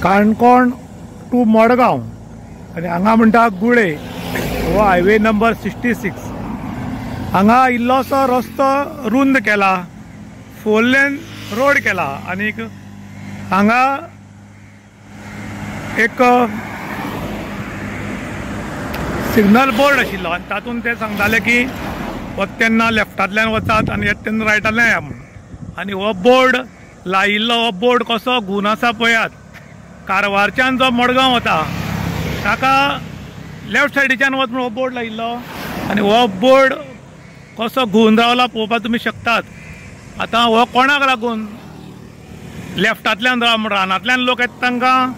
Canacona to Madgaon आनी हांगा म्हणटा गुळे हो हायवे नंबर 66। हांगा इल्लोसो रस्तो रुंद केला, 4 लेन रोड केला आनी हांगा एक सिग्नल बोर्ड आशिल्लो आनी तातूंत ते सांगताले की वता तेन्ना लेफ्टांतल्यान वचात आनी येता तेन्ना रायटांतल्यान या म्हणून। आनी हो बोर्ड लायिल्लो, हो बोर्ड कसो घुवन आसा पळयात। कारवारच्यान जो मडगांव वता ताका लेफ्ट सायडीच्यान वच म्हणून हो बोर्ड लायिल्लो आनी हो बोर्ड कसो घुवन रावला पळोवपाक तुमी शकतात। आतां हो कोणाक लागून लेफ्टांतल्यान रानांतल्यान लोक येता तांकां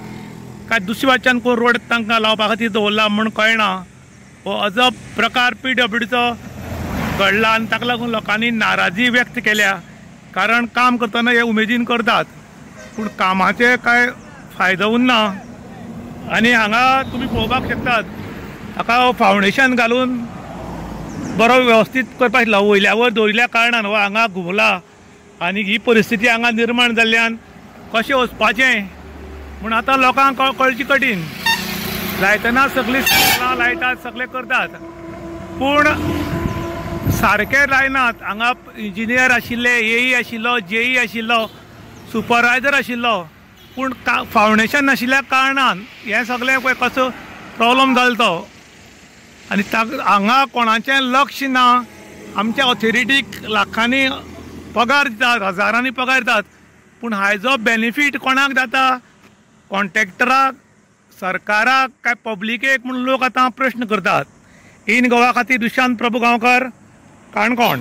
काय दुसऱ्या वाटच्यान कोण रोड तांकां लावपा खातीर दवरला म्हूण कळना। हो अजब प्रकार PWDचो घडला आनी ताका लागून लोकांनी नाराजी व्यक्त केल्या। कारण काम करतना हे उमेदीन करतात पूण कामाचे काय फायदो उरना। आनी हांगा तुमी पळोवपाक शकतात हाका फावंडेशन घालून बरो वेवस्थीत करपाक आशिल्लो, वयल्या वयर दवरिल्ल्या कारणान हो हांगा घुंवला आनी ही परिस्थिती हांगा निर्माण जाल्ल्यान कशें वचपाचें म्हूण आतां लोकांक कळची कठीण। लायतना सगळीं सिग्नलां लायतात, सगळें करतात पूण सारके लायनात। हांगा इंजिनियर आशिल्ले, AE आशिल्लो, JE आशिल्लो, सुपरवायझर आशिल्लो पूण फावंडेशन नाशिल्ल्या कारणान हें सगळें पळय कसो प्रॉब्लम जालो तो। आनी हांगा कोणाचें लक्ष ना। आमच्या ऑथॉरिटीक लाखांनी पगार दितात, हजारांनी पगार दितात पूण हाजो बेनिफीट कोणाक जाता? कॉन्ट्रॅक्टराक, सरकाराक काय पब्लिकेक म्हणून लोक आतां प्रश्न करतात। इन गोवा खातीर दुशांत प्रभू गांवकर, काणकोण।